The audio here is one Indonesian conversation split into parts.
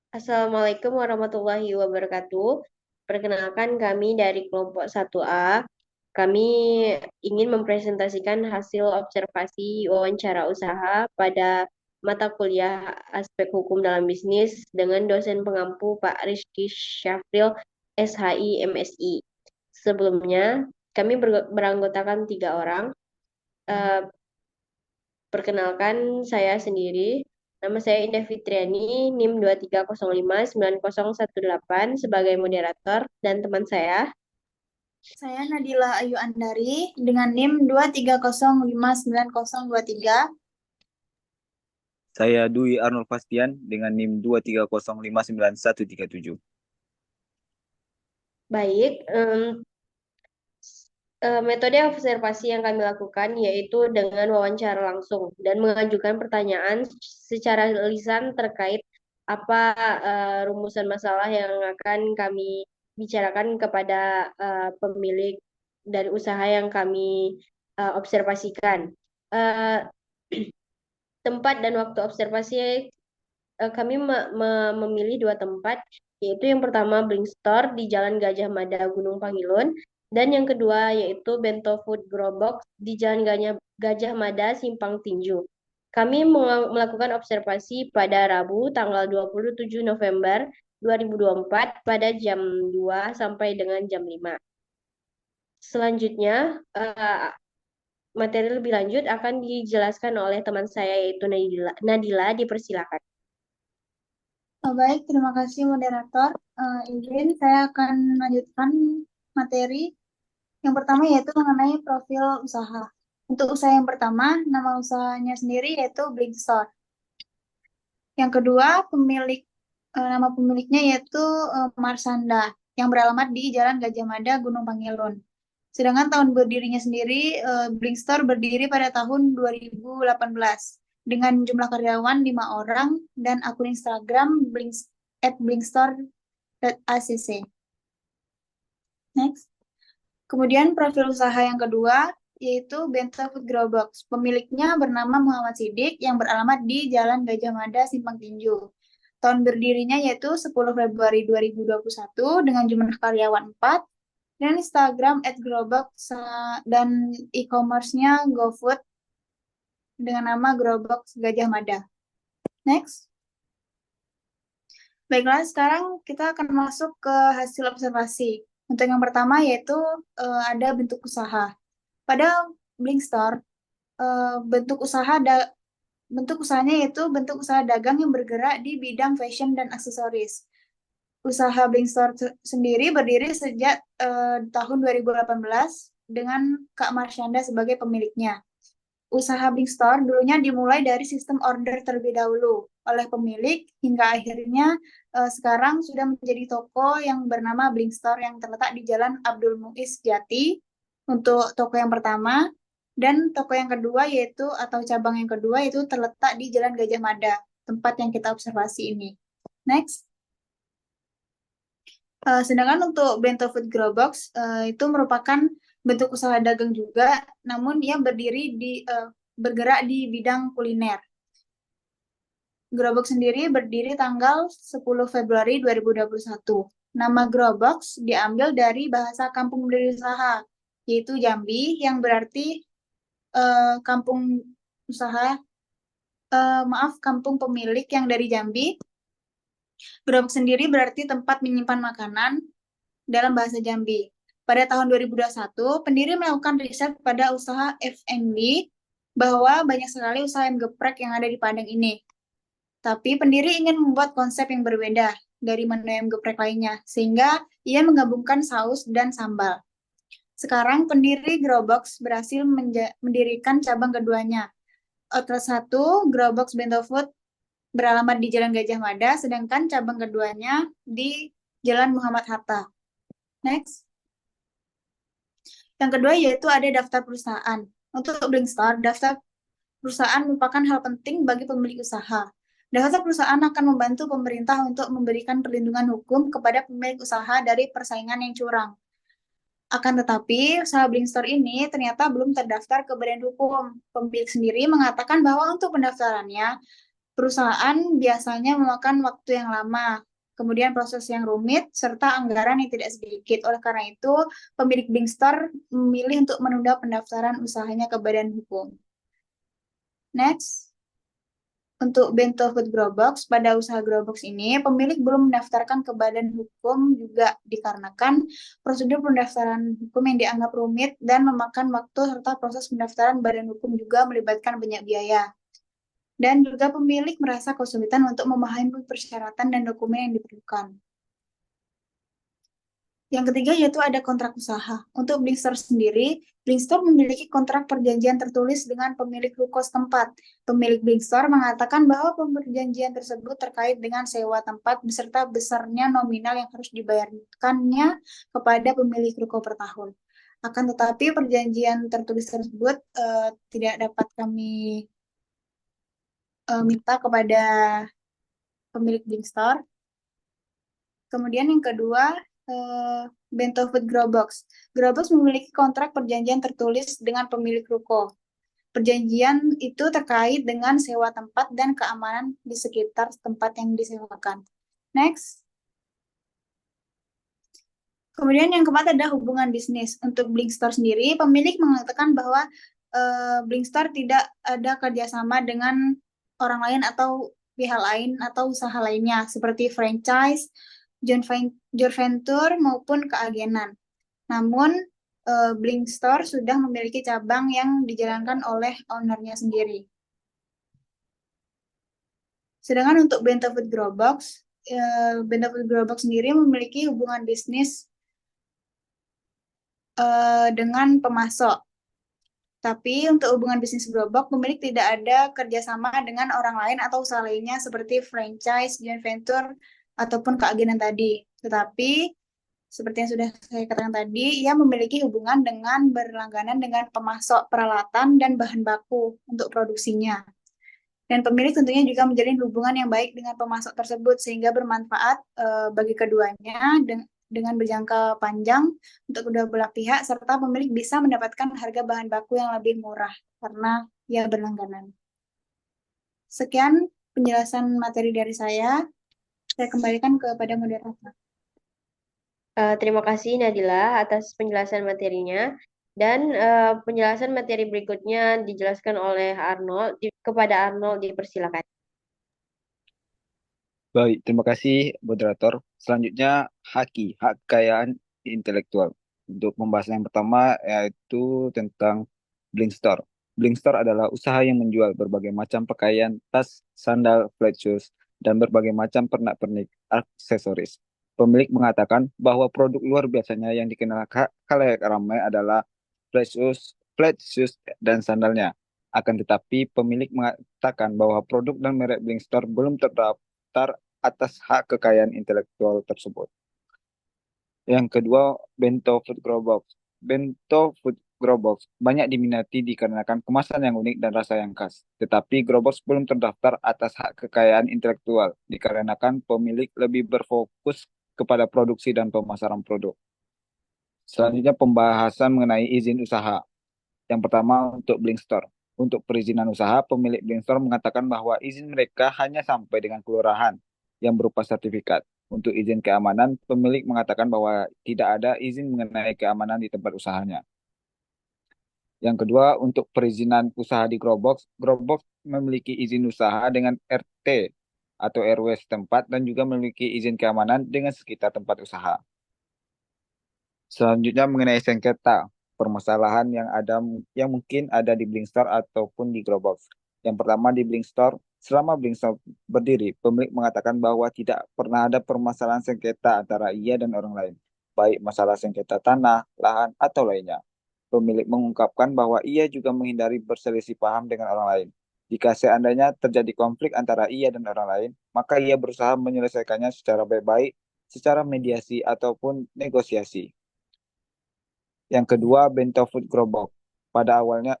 Assalamualaikum warahmatullahi wabarakatuh. Perkenalkan kami dari kelompok 1A. Kami ingin mempresentasikan hasil observasi wawancara usaha pada mata kuliah aspek hukum dalam bisnis dengan dosen pengampu Pak Rizky Syafril, SHI, MSI. Sebelumnya, kami beranggotakan 3 orang. Eh, Perkenalkan saya sendiri. Nama saya Indah Fitriani, NIM 230590018 sebagai moderator dan teman saya. Saya Nadila Ayu Andari dengan NIM 230590023. Saya Dwi Arnold Fastian dengan NIM 230591137. Baik, metode observasi yang kami lakukan yaitu dengan wawancara langsung dan mengajukan pertanyaan secara lisan terkait apa rumusan masalah yang akan kami bicarakan kepada pemilik dari usaha yang kami observasikan. Eh, Tempat dan waktu observasi kami memilih 2 tempat, yaitu yang pertama Blink Store di Jalan Gajah Mada, Gunung Pangilun, dan yang kedua yaitu Bento Food Grow Box di Jalan Gajah Mada, Simpang Tinju. Kami melakukan observasi pada Rabu tanggal 27 November 2024 pada jam 2 sampai dengan jam 5. Selanjutnya, materi lebih lanjut akan dijelaskan oleh teman saya yaitu Nadila. Nadila, dipersilakan. Baik, terima kasih moderator. Izin saya akan melanjutkan materi. Yang pertama yaitu mengenai profil usaha. Untuk usaha yang pertama, nama usahanya sendiri yaitu Blink Store. Yang kedua, nama pemiliknya yaitu Marsanda, yang beralamat di Jalan Gajah Mada, Gunung Pangilun. Sedangkan tahun berdirinya sendiri, Blink Store berdiri pada tahun 2018 dengan jumlah karyawan 5 orang dan akun Instagram @blinkstore.acc. Next. Kemudian profil usaha yang kedua yaitu Bento Food Grow Box. Pemiliknya bernama Muhammad Sidik yang beralamat di Jalan Gajah Mada, Simpang Tinju. Tahun berdirinya yaitu 10 Februari 2021 dengan jumlah karyawan 4 dan Instagram @growbox dan e-commerce-nya GoFood dengan nama Growbox Gajah Mada. Next. Baiklah, sekarang kita akan masuk ke hasil observasi. Untuk yang pertama yaitu ada bentuk usaha. Pada Blink Store, bentuk usahanya yaitu bentuk usaha dagang yang bergerak di bidang fashion dan aksesoris. Usaha Blink Store sendiri berdiri sejak tahun 2018 dengan Kak Marsyanda sebagai pemiliknya. Usaha Blink Store dulunya dimulai dari sistem order terlebih dahulu oleh pemilik hingga akhirnya sekarang sudah menjadi toko yang bernama Blink Store yang terletak di Jalan Abdul Muiz Jati untuk toko yang pertama, dan toko yang kedua yaitu atau cabang yang kedua yaitu terletak di Jalan Gajah Mada, tempat yang kita observasi ini. Next. Sedangkan untuk Bento Food Grow Box itu merupakan bentuk usaha dagang juga, namun ia bergerak di bidang kuliner. Growbox sendiri berdiri tanggal 10 Februari 2021. Nama Growbox diambil dari bahasa kampung berdiri usaha, yaitu Jambi, yang berarti kampung usaha, kampung pemilik yang dari Jambi. Growbox sendiri berarti tempat menyimpan makanan dalam bahasa Jambi. Pada tahun 2021, pendiri melakukan riset pada usaha F&B bahwa banyak sekali usaha ayam geprek yang ada di Padang ini. Tapi pendiri ingin membuat konsep yang berbeda dari menu ayam geprek lainnya, sehingga ia menggabungkan saus dan sambal. Sekarang pendiri Growbox berhasil mendirikan cabang keduanya. Outlet 1, Growbox Bento Food, beralamat di Jalan Gajah Mada, sedangkan cabang keduanya di Jalan Muhammad Hatta. Next. Yang kedua yaitu ada daftar perusahaan. Untuk Blink Store, daftar perusahaan merupakan hal penting bagi pemilik usaha. Daftar perusahaan akan membantu pemerintah untuk memberikan perlindungan hukum kepada pemilik usaha dari persaingan yang curang. Akan tetapi, usaha Blink Store ini ternyata belum terdaftar ke Badan Hukum. Pemilik sendiri mengatakan bahwa untuk pendaftarannya, Perusahaan biasanya memakan waktu yang lama, kemudian proses yang rumit, serta anggaran yang tidak sedikit. Oleh karena itu, pemilik Blingstar memilih untuk menunda pendaftaran usahanya ke badan hukum. Next. Untuk Bento Food Grow Box, pada usaha Grow Box ini, pemilik belum mendaftarkan ke badan hukum juga dikarenakan prosedur pendaftaran hukum yang dianggap rumit dan memakan waktu serta proses pendaftaran badan hukum juga melibatkan banyak biaya. Dan juga pemilik merasa kesulitan untuk memahami persyaratan dan dokumen yang diperlukan. Yang ketiga yaitu ada kontrak usaha. Untuk Blingstar sendiri, Blingstar memiliki kontrak perjanjian tertulis dengan pemilik ruko setempat. Pemilik Blingstar mengatakan bahwa perjanjian tersebut terkait dengan sewa tempat beserta besarnya nominal yang harus dibayarkannya kepada pemilik ruko per tahun. Akan tetapi perjanjian tertulis tersebut tidak dapat kami minta kepada pemilik Blingstar. Kemudian yang kedua, Bento Food Grow Box. Grow Box memiliki kontrak perjanjian tertulis dengan pemilik ruko. Perjanjian itu terkait dengan sewa tempat dan keamanan di sekitar tempat yang disewakan. Next. Kemudian yang keempat ada hubungan bisnis. Untuk Blingstar sendiri, pemilik mengatakan bahwa Blingstar tidak ada kerjasama dengan orang lain atau pihak lain atau usaha lainnya seperti franchise, joint venture maupun keagenan. Namun, Blingstar sudah memiliki cabang yang dijalankan oleh ownernya sendiri. Sedangkan untuk Bento Food Grow Box, Bento Food Grow Box sendiri memiliki hubungan bisnis dengan pemasok. Tapi untuk hubungan bisnis Grow Box, pemilik tidak ada kerjasama dengan orang lain atau usaha lainnya seperti franchise, joint venture, ataupun keagenan tadi. Tetapi, seperti yang sudah saya katakan tadi, ia memiliki hubungan dengan berlangganan dengan pemasok peralatan dan bahan baku untuk produksinya. Dan pemilik tentunya juga menjalin hubungan yang baik dengan pemasok tersebut sehingga bermanfaat bagi keduanya dengan berjangka panjang untuk kedua belah pihak, serta pemilik bisa mendapatkan harga bahan baku yang lebih murah karena ia berlangganan. Sekian penjelasan materi dari saya kembalikan kepada moderator. Terima kasih Nadila atas penjelasan materinya. Dan penjelasan materi berikutnya dijelaskan oleh Arnold. Kepada Arnold dipersilakan. Baik, terima kasih moderator. Selanjutnya hak kekayaan intelektual. Untuk pembahasan yang pertama yaitu tentang Blingstar. Blingstar adalah usaha yang menjual berbagai macam pakaian, tas, sandal, flat shoes, dan berbagai macam pernak-pernik aksesoris. Pemilik mengatakan bahwa produk luar biasanya yang dikenal khalayak ramai adalah flat shoes, dan sandalnya. Akan tetapi pemilik mengatakan bahwa produk dan merek Blingstar belum terdaftar atas hak kekayaan intelektual tersebut. Yang kedua, Bento Food Grow Box. Bento Food Grow Box banyak diminati dikarenakan kemasan yang unik dan rasa yang khas. Tetapi Grow Box belum terdaftar atas hak kekayaan intelektual dikarenakan pemilik lebih berfokus kepada produksi dan pemasaran produk. Selanjutnya pembahasan mengenai izin usaha. Yang pertama untuk Blingstar. Untuk perizinan usaha, pemilik Blingstar mengatakan bahwa izin mereka hanya sampai dengan kelurahan yang berupa sertifikat. Untuk izin keamanan, pemilik mengatakan bahwa tidak ada izin mengenai keamanan di tempat usahanya. Yang kedua, untuk perizinan usaha di Growbox memiliki izin usaha dengan RT atau RW setempat dan juga memiliki izin keamanan dengan sekitar tempat usaha. Selanjutnya mengenai sengketa, permasalahan yang mungkin ada di Blingstar ataupun di Growbox. Yang pertama di Blingstar, selama Blingstar berdiri, pemilik mengatakan bahwa tidak pernah ada permasalahan sengketa antara ia dan orang lain, baik masalah sengketa tanah, lahan, atau lainnya. Pemilik mengungkapkan bahwa ia juga menghindari berselisih paham dengan orang lain. Jika seandainya terjadi konflik antara ia dan orang lain, maka ia berusaha menyelesaikannya secara baik-baik, secara mediasi ataupun negosiasi. Yang kedua, Bento Food Grow Box. Pada awalnya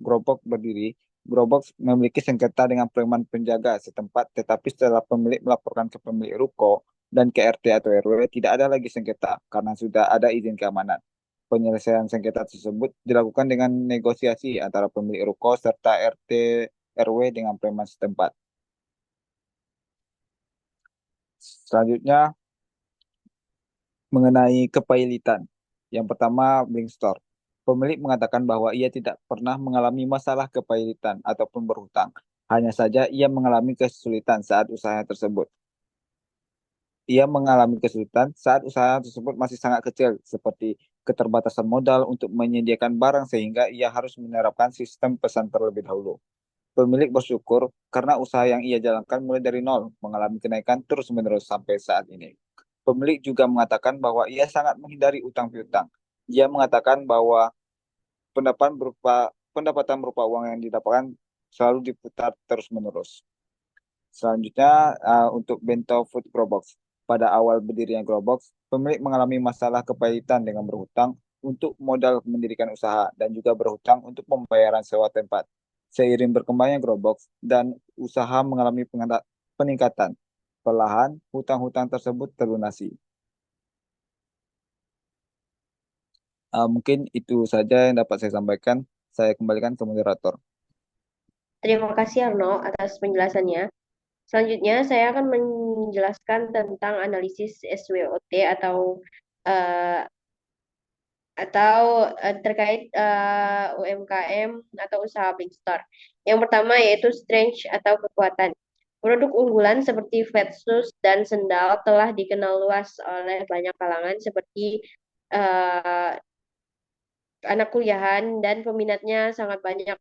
Grow Box berdiri, Grow Box memiliki sengketa dengan preman penjaga setempat, tetapi setelah pemilik melaporkan ke pemilik ruko dan ke RT atau RW, tidak ada lagi sengketa karena sudah ada izin keamanan. Penyelesaian sengketa tersebut dilakukan dengan negosiasi antara pemilik ruko serta RT RW dengan preman setempat. Selanjutnya, mengenai kepailitan. Yang pertama, Blink Store. Pemilik mengatakan bahwa ia tidak pernah mengalami masalah kepailitan ataupun berhutang. Hanya saja ia mengalami kesulitan saat usaha tersebut. Ia mengalami kesulitan saat usaha tersebut masih sangat kecil, seperti keterbatasan modal untuk menyediakan barang sehingga ia harus menerapkan sistem pesan terlebih dahulu. Pemilik bersyukur karena usaha yang ia jalankan mulai dari nol, mengalami kenaikan terus-menerus sampai saat ini. Pemilik juga mengatakan bahwa ia sangat menghindari utang piutang. Ia mengatakan bahwa pendapatan berupa uang yang didapatkan selalu diputar terus-menerus. Selanjutnya, untuk Bento Food Grobox. Pada awal berdirinya Grobox, pemilik mengalami masalah kepahitan dengan berhutang untuk modal mendirikan usaha dan juga berhutang untuk pembayaran sewa tempat. Seiring berkembangnya Grobox dan usaha mengalami peningkatan, perlahan hutang-hutang tersebut terlunasi. Mungkin itu saja yang dapat saya sampaikan. Saya kembalikan ke moderator. Terima kasih Arno atas penjelasannya. Selanjutnya, saya akan menjelaskan tentang analisis SWOT eh, terkait UMKM atau usaha Big Store. Yang pertama yaitu strength atau kekuatan. Produk unggulan seperti Vetsus dan sendal telah dikenal luas oleh banyak kalangan seperti eh, anak kuliahan dan peminatnya sangat banyak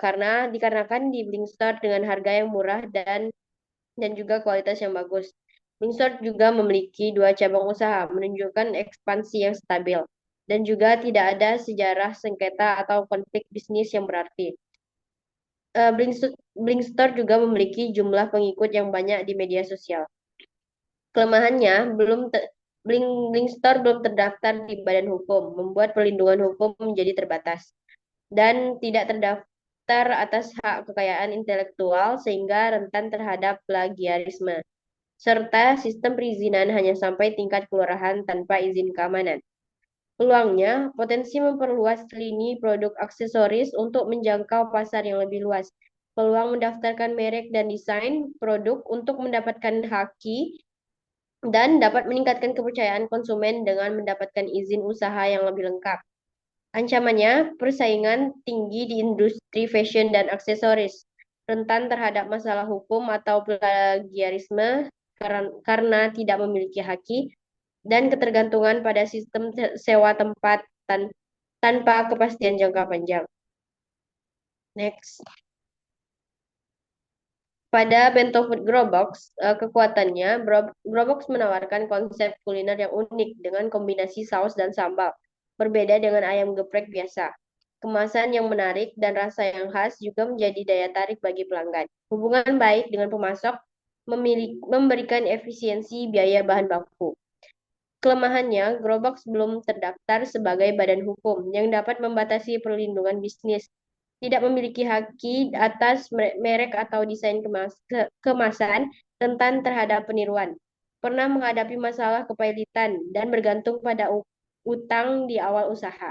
karena dikarenakan di Blink Store dengan harga yang murah dan juga kualitas yang bagus. Blingstar juga memiliki dua cabang usaha, menunjukkan ekspansi yang stabil, dan juga tidak ada sejarah sengketa atau konflik bisnis yang berarti. Blingstar juga memiliki jumlah pengikut yang banyak di media sosial. Kelemahannya, Blingstar belum terdaftar di badan hukum, membuat perlindungan hukum menjadi terbatas, dan tidak terdaftar atas hak kekayaan intelektual sehingga rentan terhadap plagiarisme serta sistem perizinan hanya sampai tingkat kelurahan tanpa izin keamanan. Peluangnya, potensi memperluas lini produk aksesoris untuk menjangkau pasar yang lebih luas. Peluang mendaftarkan merek dan desain produk untuk mendapatkan haki dan dapat meningkatkan kepercayaan konsumen dengan mendapatkan izin usaha yang lebih lengkap. Ancamannya, persaingan tinggi di industri fashion dan aksesoris, rentan terhadap masalah hukum atau plagiarisme karena tidak memiliki haki, dan ketergantungan pada sistem sewa tempat tanpa kepastian jangka panjang. Next. Pada Bento Food Grobox, kekuatannya, Grobox menawarkan konsep kuliner yang unik dengan kombinasi saus dan sambal, berbeda dengan ayam geprek biasa. Kemasan yang menarik dan rasa yang khas juga menjadi daya tarik bagi pelanggan. Hubungan baik dengan pemasok memberikan efisiensi biaya bahan baku. Kelemahannya, Grobox belum terdaftar sebagai badan hukum yang dapat membatasi perlindungan bisnis, tidak memiliki haki atas merek atau desain kemasan, rentan terhadap peniruan, pernah menghadapi masalah kepailitan, dan bergantung pada utang di awal usaha.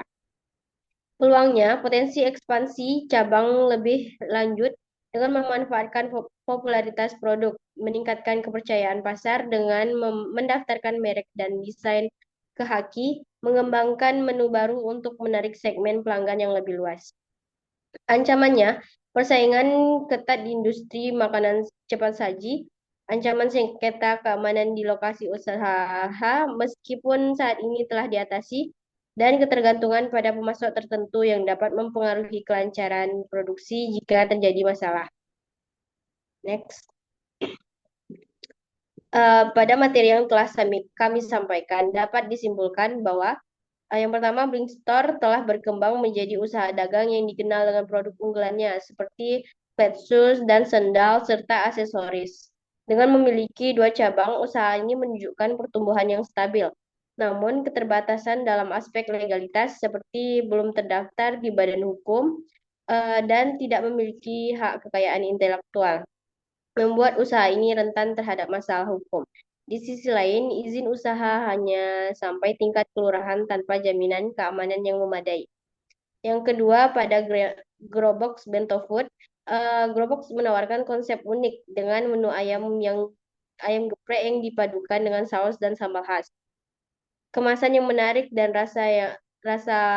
Peluangnya, potensi ekspansi cabang lebih lanjut dengan memanfaatkan popularitas produk, meningkatkan kepercayaan pasar dengan mendaftarkan merek dan desain ke haki, mengembangkan menu baru untuk menarik segmen pelanggan yang lebih luas. Ancamannya, persaingan ketat di industri makanan cepat saji, ancaman sengketa keamanan di lokasi usaha meskipun saat ini telah diatasi, dan ketergantungan pada pemasok tertentu yang dapat mempengaruhi kelancaran produksi jika terjadi masalah. Next. Pada materi yang telah kami sampaikan, dapat disimpulkan bahwa yang pertama, Blink Store telah berkembang menjadi usaha dagang yang dikenal dengan produk unggulannya seperti Vetsus dan sendal serta aksesoris. Dengan memiliki dua cabang, usaha ini menunjukkan pertumbuhan yang stabil. Namun, keterbatasan dalam aspek legalitas seperti belum terdaftar di badan hukum dan tidak memiliki hak kekayaan intelektual membuat usaha ini rentan terhadap masalah hukum. Di sisi lain, izin usaha hanya sampai tingkat kelurahan tanpa jaminan keamanan yang memadai. Yang kedua, pada Grobox Bento Food, Growbox menawarkan konsep unik dengan menu ayam geprek yang dipadukan dengan saus dan sambal khas. Kemasan yang menarik dan rasa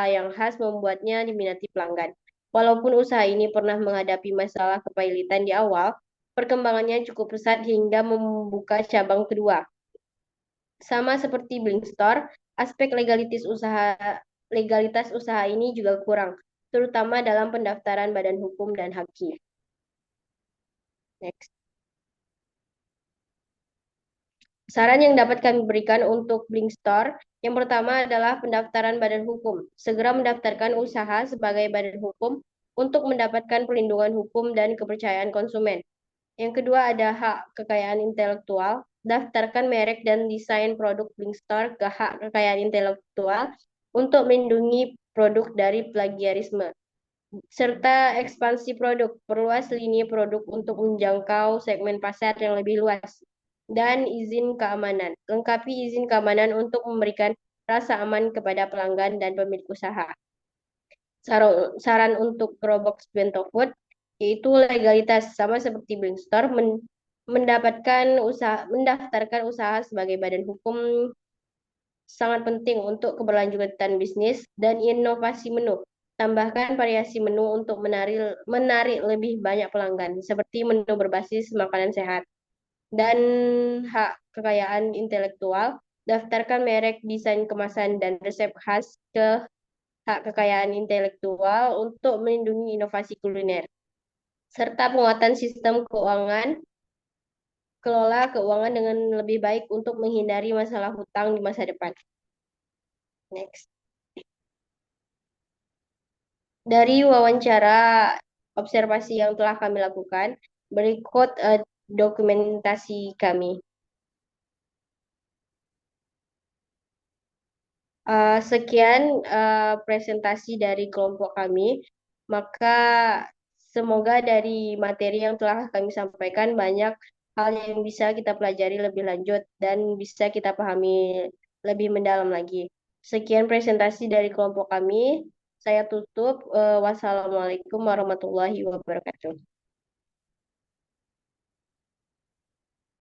yang khas membuatnya diminati pelanggan. Walaupun usaha ini pernah menghadapi masalah kepailitan di awal, perkembangannya cukup pesat hingga membuka cabang kedua. Sama seperti Blink Store, aspek legalitas usaha ini juga kurang, terutama dalam pendaftaran badan hukum dan haki. Next. Saran yang dapat kami berikan untuk Blink Store, yang pertama adalah pendaftaran badan hukum. Segera mendaftarkan usaha sebagai badan hukum untuk mendapatkan perlindungan hukum dan kepercayaan konsumen. Yang kedua ada hak kekayaan intelektual. Daftarkan merek dan desain produk Blink Store ke hak kekayaan intelektual untuk melindungi produk dari plagiarisme. Serta ekspansi produk, perluas lini produk untuk menjangkau segmen pasar yang lebih luas. Dan izin keamanan, lengkapi izin keamanan untuk memberikan rasa aman kepada pelanggan dan pemilik usaha. Saran untuk Growbox Bento Food yaitu legalitas, sama seperti Blink Store, mendaftarkan usaha sebagai badan hukum sangat penting untuk keberlanjutan bisnis dan inovasi menu. Tambahkan variasi menu untuk menarik lebih banyak pelanggan, seperti menu berbasis makanan sehat. Dan hak kekayaan intelektual, daftarkan merek, desain kemasan, dan resep khas ke hak kekayaan intelektual untuk melindungi inovasi kuliner. Serta penguatan sistem keuangan, kelola keuangan dengan lebih baik untuk menghindari masalah hutang di masa depan. Next. Dari wawancara observasi yang telah kami lakukan, berikut dokumentasi kami. Sekian presentasi dari kelompok kami. Maka semoga dari materi yang telah kami sampaikan banyak hal yang bisa kita pelajari lebih lanjut dan bisa kita pahami lebih mendalam lagi. Sekian presentasi dari kelompok kami. Saya tutup. Wassalamualaikum warahmatullahi wabarakatuh.